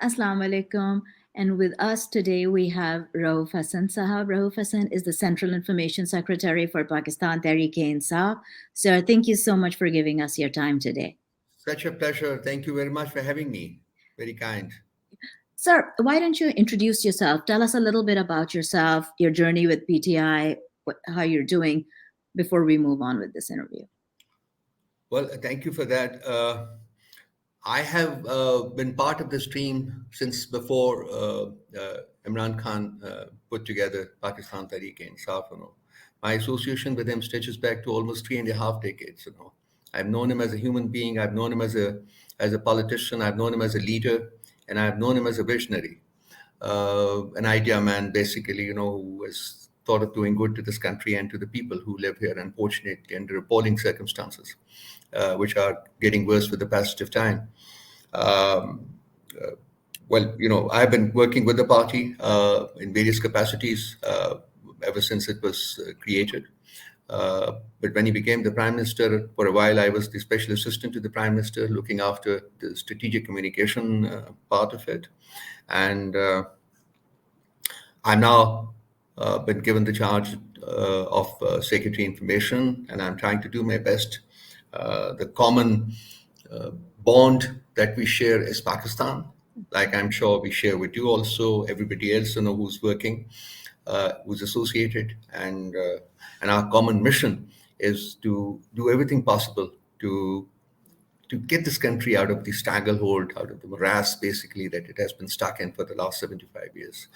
Assalamu alaikum. And with us today, we have Raoof Hasan Sahab. Raoof Hasan is the Central Information Secretary for Pakistan Tehreek-e-Insaf. Sir, thank you so much for giving us your time today. Such a pleasure. Thank you very much for having me. Very kind. Sir, why don't you introduce yourself? Tell us a little bit about yourself, your journey with PTI, how you're doing before we move on with this interview. Well, thank you for that. I have been part of this team since before Imran Khan put together Pakistan Tehreek-e-Insaf. My association with him stretches back to almost 3.5 decades. I've known him as a human being. I've known him as a politician. I've known him as a leader, and I've known him as a visionary, an idea man, basically. Who has thought of doing good to this country and to the people who live here, unfortunately, under appalling circumstances, which are getting worse with the passage of time. Um, uh, I've been working with the party in various capacities ever since it was created. But when he became the prime minister, for a while I was the special assistant to the prime minister, looking after the strategic communication part of it. And I'm now been given the charge of Secretary Information, and I'm trying to do my best. The common bond that we share is Pakistan, like I'm sure we share with you also, everybody else who's working, who's associated, and our common mission is to do everything possible to get this country out of the stranglehold, out of the morass, basically, that it has been stuck in for the last 75 years.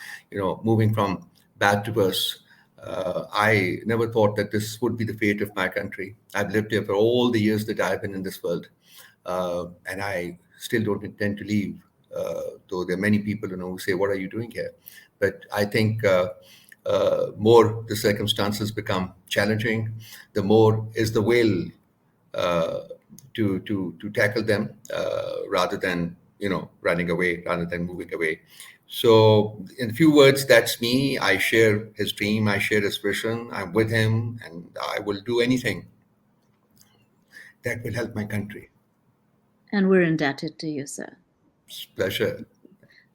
Moving from bad to worse. I never thought that this would be the fate of my country. I've lived here for all the years that I've been in this world, and I still don't intend to leave. Though there are many people who say, "What are you doing here?" But I think more the circumstances become challenging, the more is the will to tackle them rather than running away, rather than moving away. So in a few words, that's me. I share his dream, I share his vision, I'm with him, and I will do anything that will help my country. And we're indebted to you, sir. It's a pleasure.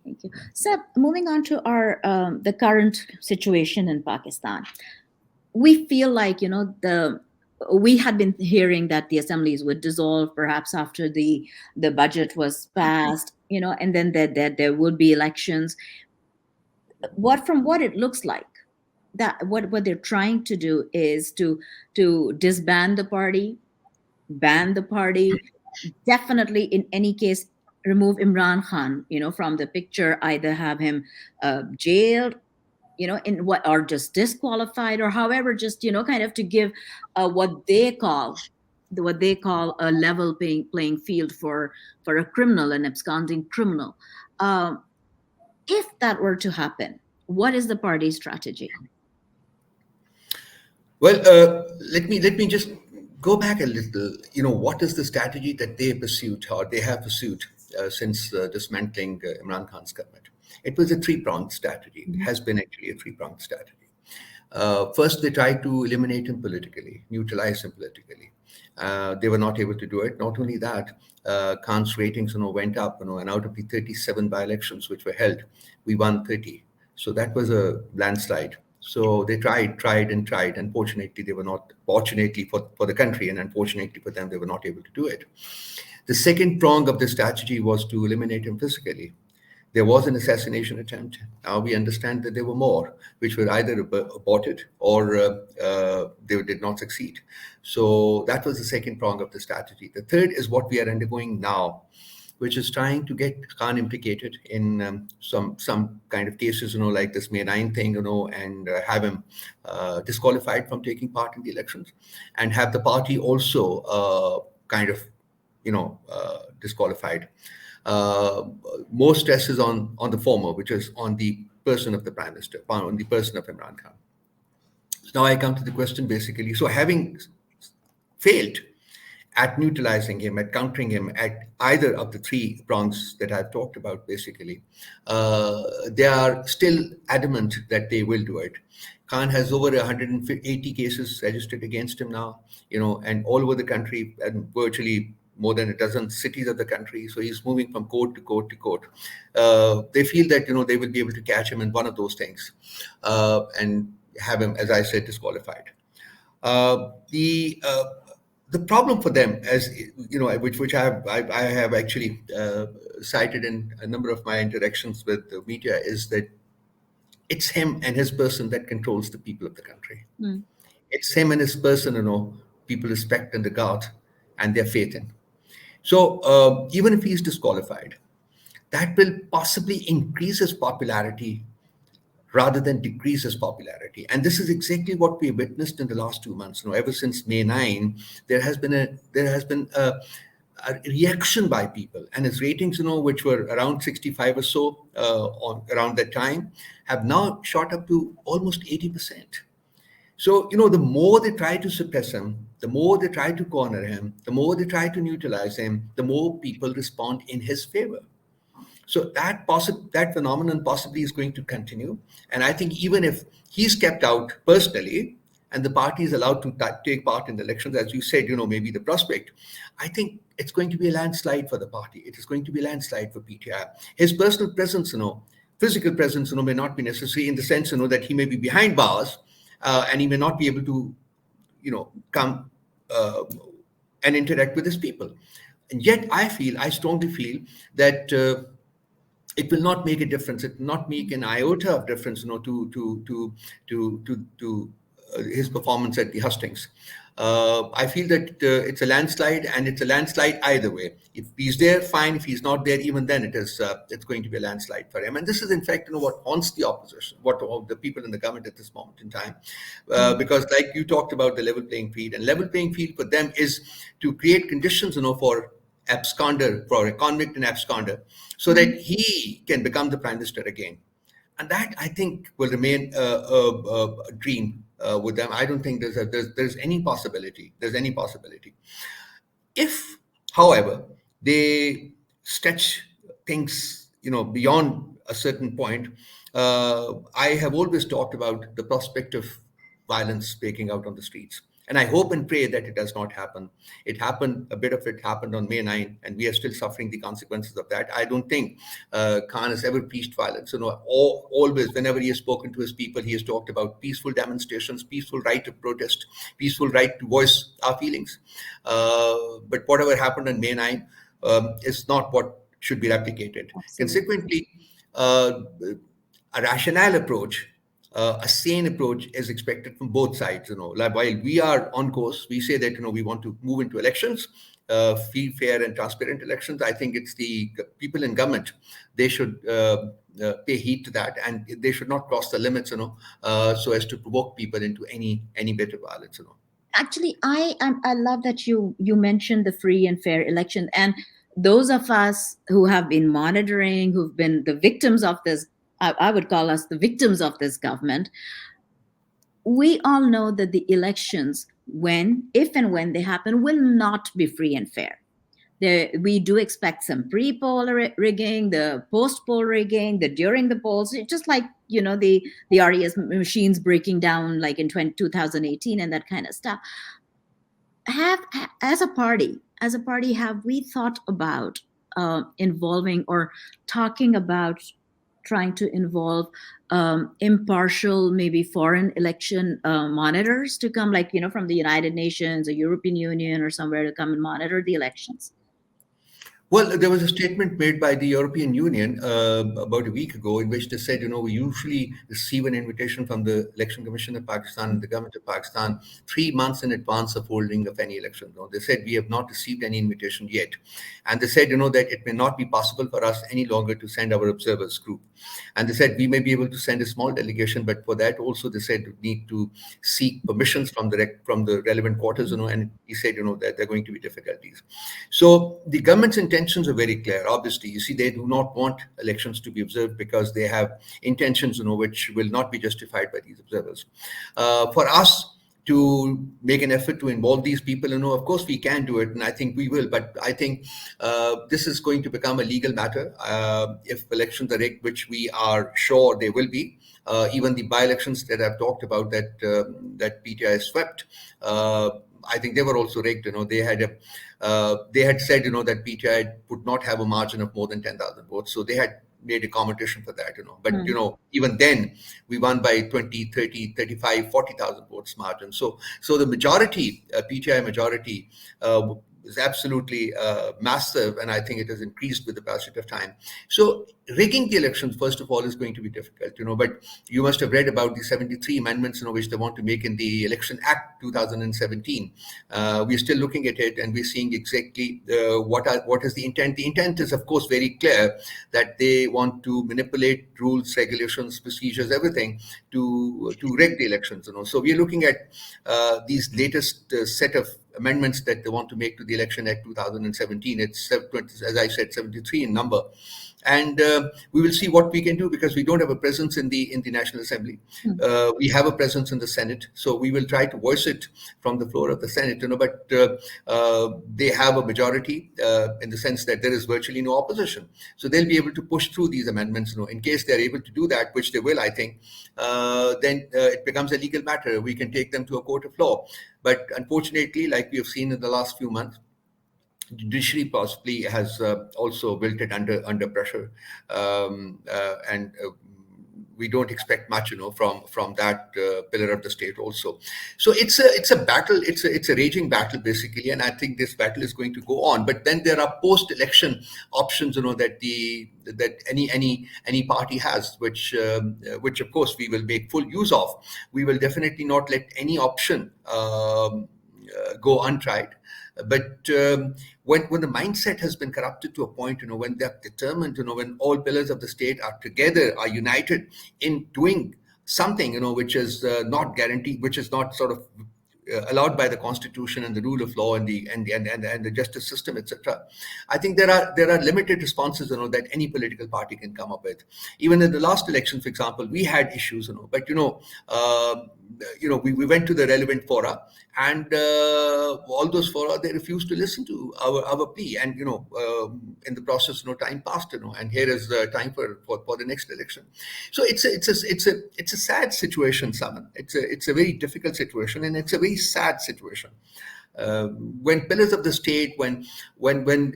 Thank you. So, moving on to our the current situation in Pakistan, we feel like we had been hearing that the assemblies would dissolve perhaps after the budget was passed, and then there would be elections. From what it looks like, that what they're trying to do is to disband the party, ban the party, definitely in any case remove Imran Khan, from the picture, either have him jailed, in what, or just disqualified, or however, just kind of to give what they call a level playing field for a criminal, an absconding criminal. Um, if that were to happen, what is the party's strategy? Well, let me just go back a little. What is the strategy that they pursued or they have pursued since dismantling Imran Khan's government? It was a three-pronged strategy. It has been actually a three-pronged strategy. First, they tried to eliminate him politically, neutralize him politically. They were not able to do it. Not only that, Khan's ratings, went up. And out of the 37 by-elections which were held, we won 30. So that was a landslide. So they tried, and tried. Unfortunately, they were not. Fortunately for the country, and unfortunately for them, they were not able to do it. The second prong of the strategy was to eliminate him physically. There was an assassination attempt. Now we understand that there were more, which were either aborted or they did not succeed. So that was the second prong of the strategy. The third is what we are undergoing now, which is trying to get Khan implicated in some kind of cases, like this May 9 thing, and have him disqualified from taking part in the elections, and have the party also kind of, disqualified. More stress is on the former, which is on the person of the prime minister, on the person of Imran Khan. So now I come to the question, basically. So having failed at neutralizing him, at countering him, at either of the three prongs that I've talked about, basically, they are still adamant that they will do it. Khan has over 180 cases registered against him now, and all over the country, and virtually more than a dozen cities of the country. So he's moving from court to court to court. They feel that they will be able to catch him in one of those things, and have him, as I said, disqualified. The problem for them, as which I have actually cited in a number of my interactions with the media, is that it's him and his person that controls the people of the country. Mm. It's him and his person, people respect and regard and their faith in. So even if he's disqualified, that will possibly increase his popularity rather than decrease his popularity. And this is exactly what we witnessed in the last 2 months. Ever since May 9, there has been a reaction by people, and his ratings, which were around 65 or so around that time, have now shot up to almost 80%. So, the more they try to suppress him, the more they try to corner him, the more they try to neutralize him, the more people respond in his favor. So that phenomenon possibly is going to continue. And I think even if he's kept out personally and the party is allowed to take part in the elections, as you said, maybe the prospect, I think it's going to be a landslide for the party. It is going to be a landslide for PTI. His personal presence, physical presence, may not be necessary, in the sense, that he may be behind bars, and he may not be able to, come and interact with his people. And yet I strongly feel that it will not make a difference. It will not make an iota of difference, to his performance at the hustings. I feel that it's a landslide, and it's a landslide either way. If he's there, fine. If he's not there, even then it's going to be a landslide for him. And this is, in fact, what haunts the opposition, what the people in the government at this moment in time, because, like you talked about, the level playing field, and level playing field for them is to create conditions, for a convict and absconder, so that he can become the prime minister again. And that, I think, will remain a dream with them. I don't think there's any possibility. If, however, they stretch things, beyond a certain point, I have always talked about the prospect of violence breaking out on the streets. And I hope and pray that it does not happen. A bit of it happened on May 9, and we are still suffering the consequences of that. I don't think Khan has ever preached violence. Always, whenever he has spoken to his people, he has talked about peaceful demonstrations, peaceful right to protest, peaceful right to voice our feelings. But whatever happened on May 9 is not what should be replicated. Absolutely. Consequently, a rational approach, a sane approach is expected from both sides. Like, while we are on course, we say that we want to move into elections, free, fair, and transparent elections. I think it's the people in government; they should pay heed to that, and they should not cross the limits, so as to provoke people into any bit of violence. Actually, I love that you mentioned the free and fair election, and those of us who have been monitoring, who've been the victims of this, I would call us the victims of this government. We all know that the elections, if and when they happen, will not be free and fair. We do expect some pre-poll rigging, the post-poll rigging, the during the polls, just like the RES machines breaking down like in 2018 and that kind of stuff. As a party, have we thought about involving or talking about trying to involve impartial, maybe foreign election monitors to come, like from the United Nations or European Union or somewhere, to come and monitor the elections? Well, there was a statement made by the European Union about a week ago, in which they said, we usually receive an invitation from the Election Commission of Pakistan and the government of Pakistan 3 months in advance of holding of any election. They said we have not received any invitation yet. And they said, that it may not be possible for us any longer to send our observers group. And they said we may be able to send a small delegation, but for that also they said we need to seek permissions from the relevant quarters, and he said, that there are going to be difficulties. So the government's intentions are very clear. Obviously, you see, they do not want elections to be observed because they have intentions, which will not be justified by these observers. For us to make an effort to involve these people, of course we can do it, and I think we will. But I think this is going to become a legal matter if elections are rigged, which we are sure they will be. Even the by-elections that I've talked about that PTI swept, I think they were also rigged. They had they had said, that PTI would not have a margin of more than 10,000 votes. So they had made accommodation for that, But, even then, we won by 20, 30, 35, 40,000 votes margin. So the majority, PTI majority, is absolutely massive, and I think it has increased with the passage of time. So rigging the elections, first of all, is going to be difficult, but you must have read about the 73 amendments, which they want to make in the Election Act 2017. We're still looking at it, and we're seeing exactly what is the intent. The intent is, of course, very clear, that they want to manipulate rules, regulations, procedures, everything to rig the elections. So we're looking at these latest set of amendments that they want to make to the Election Act 2017. It's, as I said, 73 in number. And we will see what we can do, because we don't have a presence in the National Assembly. We have a presence in the Senate, so we will try to voice it from the floor of the Senate. But they have a majority in the sense that there is virtually no opposition, so they'll be able to push through these amendments. In case they're able to do that, which they will, I think, then it becomes a legal matter. We can take them to a court of law. But unfortunately, like we have seen in the last few months, judiciary possibly has also wilted under pressure, and we don't expect much, from that pillar of the state also. So it's a battle. It's a raging battle, basically, and I think this battle is going to go on. But then there are post-election options, that any party has, which of course we will make full use of. We will definitely not let any option go untried. But when the mindset has been corrupted to a point, when they're determined, when all pillars of the state are together, are united in doing something, which is not guaranteed, which is not sort of allowed by the Constitution and the rule of law and the justice system, etc. I think there are limited responses, that any political party can come up with. Even in the last election, for example, we had issues, but we went to the relevant fora, and all those fora, they refused to listen to our plea, and in the process, time passed, and here is the time for the next election. So it's a sad situation, Saman. It's a very difficult situation, and it's a very sad situation. When pillars of the state, when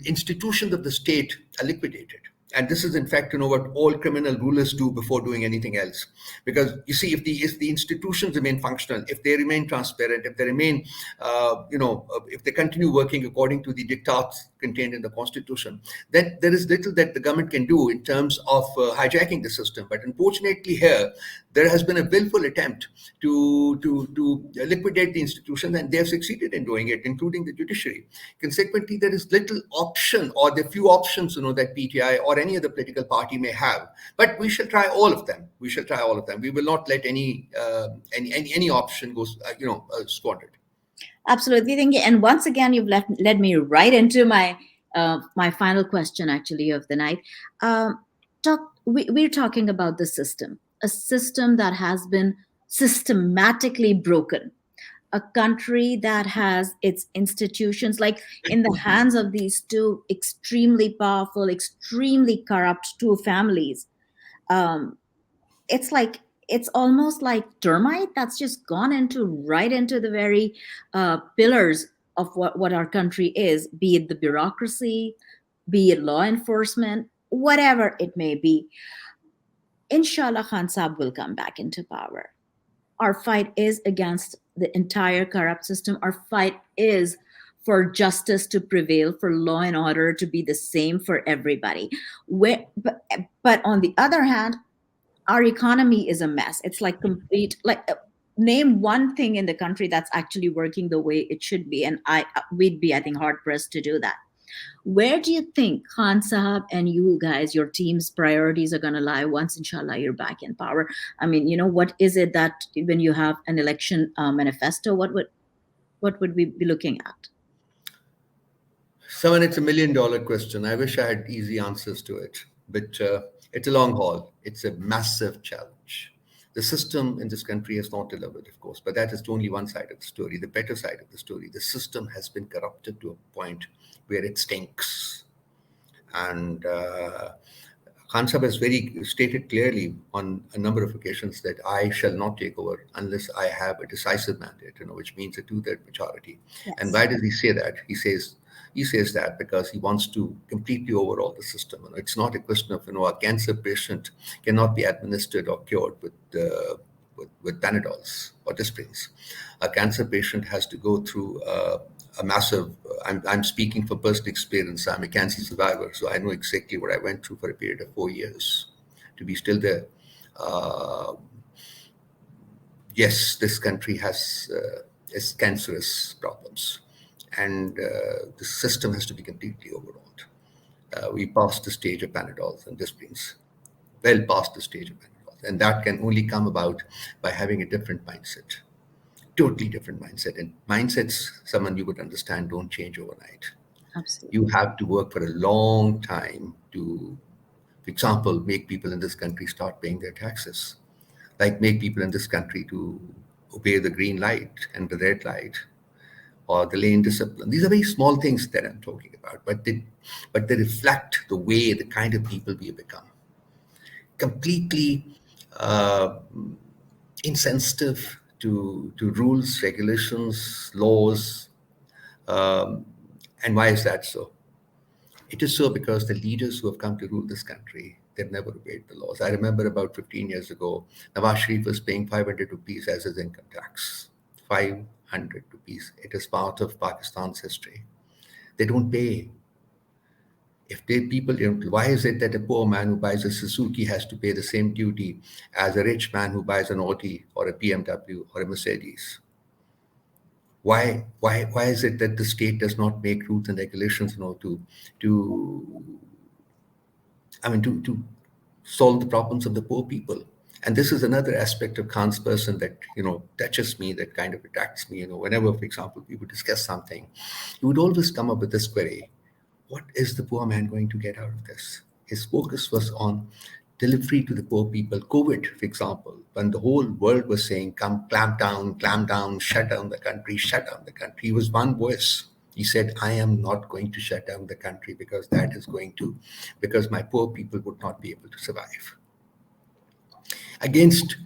institutions of the state are liquidated. And this is, in fact, what all criminal rulers do before doing anything else. Because you see, if the institutions remain functional, if they remain transparent, if they remain, if they continue working according to the diktats contained in the Constitution, then there is little that the government can do in terms of hijacking the system. But unfortunately, here there has been a willful attempt to liquidate the institutions, and they have succeeded in doing it, including the judiciary. Consequently, there is little option, or the few options, that PTI or any other political party may have. But we shall try all of them. We will not let any option go, squandered. Absolutely, thank you. And once again, you've led me right into my my final question, actually, of the night. We're talking about the system, a system that has been systematically broken, a country that has its institutions like in the hands of these two extremely powerful, extremely corrupt two families. It's like, it's almost like termite that's just gone right into the very pillars of what our country is, be it the bureaucracy, be it law enforcement, whatever it may be. Inshallah, Khan Saab will come back into power. Our fight is against the entire corrupt system. Our fight is for justice to prevail, for law and order to be the same for everybody. But on the other hand, our economy is a mess. It's like complete, like name one thing in the country that's actually working the way it should be, and we'd be, I think, hard pressed to do that. Where do you think Khan Sahab and you guys, your team's priorities are going to lie once, inshallah, you're back in power? I mean, what is it that when you have an election manifesto, what would we be looking at? Saman, it's $1 million question. I wish I had easy answers to it, but it's a long haul. It's a massive challenge. The system in this country has not delivered, of course, but that is only one side of the story. The better side of the story, the system has been corrupted to a point where it stinks. And Khan Sahib has very stated clearly on a number of occasions that I shall not take over unless I have a decisive mandate, which means a two-third majority. And Yes. why does he say that? He says that because he wants to completely overhaul the system. It's not a question of a cancer patient cannot be administered or cured with Panadols or Disprins. A cancer patient has to go through a massive. I'm speaking from personal experience. I'm a cancer survivor, so I know exactly what I went through for a period of 4 years to be still there. Uh, yes, this country has cancerous problems, and the system has to be completely overhauled. We passed the stage of Panadols and Disprins, well past the stage of Panadols, and that can only come about by having a different mindset, totally different mindset. And mindsets, someone you would understand, don't change overnight. You Absolutely. have to work for a long time to, for example, make people in this country start paying their taxes, like make people in this country to obey the green light and the red light or the lane discipline. These are very small things that I'm talking about, but they reflect the way, the kind of people we have become. Completely uh, insensitive to rules, regulations, laws. Um, and why is that so? It is so because the leaders who have come to rule this country, they've never obeyed the laws. I remember about 15 years ago, Nawaz Sharif was paying 500 rupees as his income tax. 500 rupees. It is part of Pakistan's history. They don't pay. If they people, why is it that a poor man who buys a Suzuki has to pay the same duty as a rich man who buys an Audi or a BMW or a Mercedes? Why is it that the state does not make rules and regulations, to to solve the problems of the poor people? And this is another aspect of Khan's person that touches me, that kind of attracts me. Whenever, for example, we would discuss something, he would always come up with this query: what is the poor man going to get out of this? His focus was on delivery to the poor people. COVID, for example, when the whole world was saying, come, clamp down, shut down the country, shut down the country, he was one voice. He said, I am not going to shut down the country because my poor people would not be able to survive. Against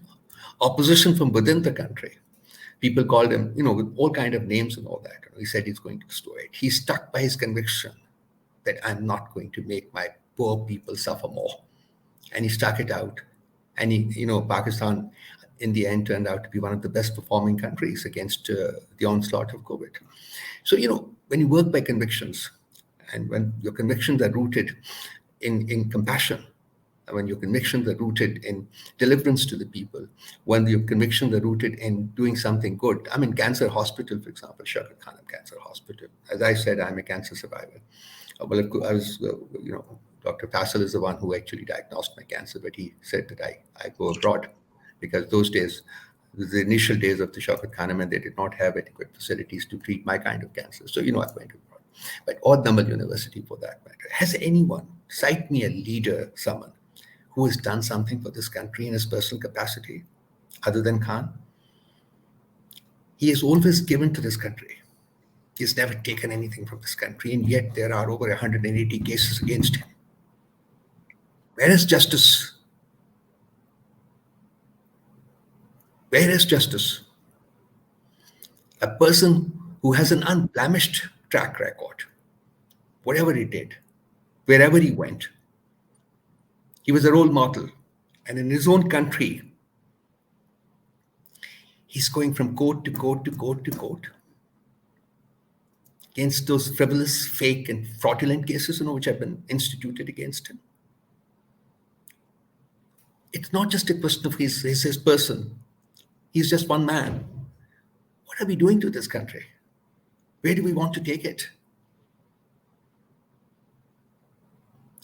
opposition from within the country, people called him, with all kind of names and all that. He said he's going to destroy it. He stuck by his conviction that I'm not going to make my poor people suffer more. And he stuck it out. And Pakistan, in the end, turned out to be one of the best performing countries against the onslaught of COVID. So, when you work by convictions, and when your convictions are rooted in compassion, and when your convictions are rooted in deliverance to the people, when your convictions are rooted in doing something good. I mean, cancer hospital, for example, Shaukat Khanum Cancer Hospital. As I said, I'm a cancer survivor. Well, I was, Dr. Faisal is the one who actually diagnosed my cancer, but he said that I go abroad because those days, the initial days of the Shaukat Khanum, and they did not have adequate facilities to treat my kind of cancer. So, I went abroad. But or Namal University for that matter. Has anyone, cite me a leader, someone who has done something for this country in his personal capacity other than Khan? He has always given to this country. He's never taken anything from this country, and yet there are over 180 cases against him. Where is justice? Where is justice? A person who has an unblemished track record, whatever he did, wherever he went, he was a role model. And in his own country, he's going from court to court to court to court against those frivolous, fake, and fraudulent cases, which have been instituted against him. It's not just a question of his person. He's just one man. What are we doing to this country? Where do we want to take it?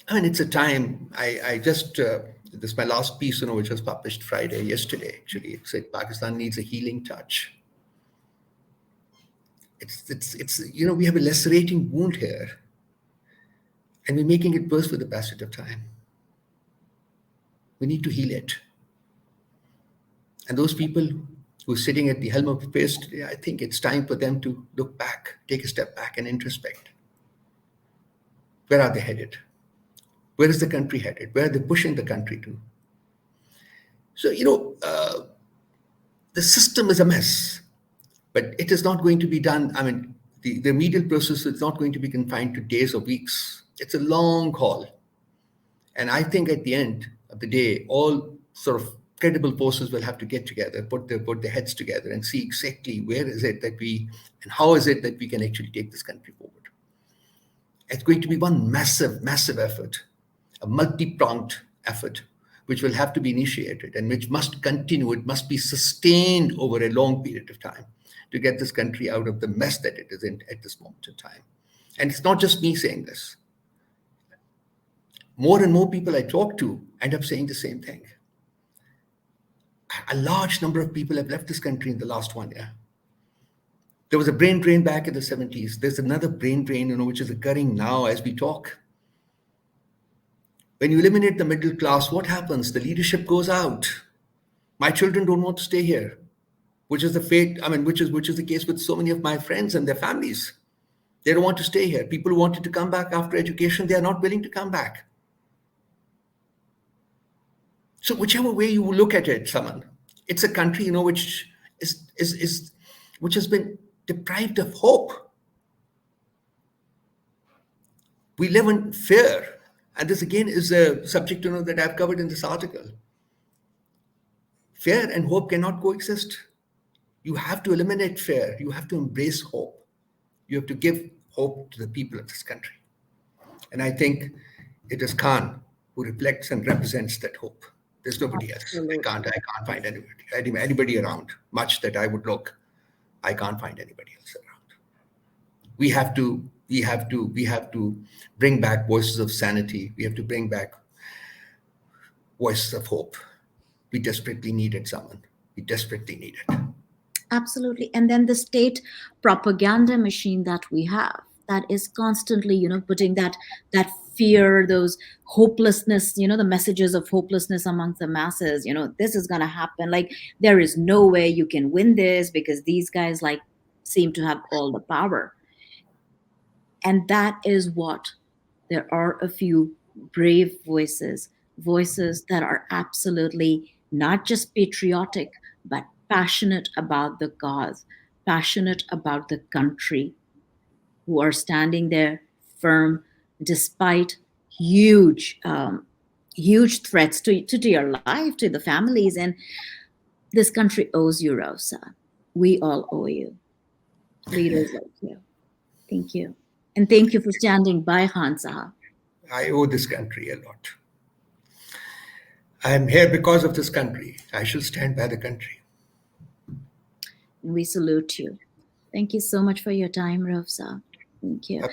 I mean, it's a time. I just this is my last piece, which was published yesterday. Actually, it said Pakistan needs a healing touch. It's we have a lacerating wound here, and we're making it worse with the passage of time. We need to heal it. And those people who are sitting at the helm of affairs today, I think it's time for them to look back, take a step back, and introspect. Where are they headed? Where is the country headed? Where are they pushing the country to? So, the system is a mess, but it is not going to be done. I mean, the remedial process is not going to be confined to days or weeks. It's a long haul. And I think at the end of the day, all sort of credible forces will have to get together, put their heads together and see exactly where is it that and how is it that we can actually take this country forward. It's going to be one massive, massive effort, a multi-pronged effort, which will have to be initiated and which must continue. It must be sustained over a long period of time to get this country out of the mess that it is in at this moment in time. And it's not just me saying this. More and more people I talk to end up saying the same thing. A large number of people have left this country in the last 1 year. There was a brain drain back in the 70s. There's another brain drain, which is occurring now as we talk. When you eliminate the middle class, what happens? The leadership goes out. My children don't want to stay here, which is the fate. I mean, which is the case with so many of my friends and their families. They don't want to stay here. People who wanted to come back after education, they are not willing to come back. So whichever way you look at it, Saman, it's a country, which has been deprived of hope. We live in fear. And this again is a subject that I've covered in this article. Fear and hope cannot coexist. You have to eliminate fear. You have to embrace hope. You have to give hope to the people of this country. And I think it is Khan who reflects and represents that hope. There's nobody else. I can't find anybody around. Much that I would look, I can't find anybody else around. We have to bring back voices of sanity. We have to bring back voices of hope. We desperately need it, Saman. We desperately need it. Absolutely. And then the state propaganda machine that we have, that is constantly, putting that fear, those hopelessness, the messages of hopelessness amongst the masses, this is going to happen. Like, there is no way you can win this because these guys seem to have all the power. And that is what there are a few brave voices that are absolutely not just patriotic, but passionate about the cause, passionate about the country, who are standing there firm despite huge threats to your life, to the families. And this country owes you, Rosa. We all owe you. Leaders like you. Thank you. And thank you for standing by, Khan Sahab. I owe this country a lot. I am here because of this country. I shall stand by the country. And we salute you. Thank you so much for your time, Raoof Sahab. Thank you.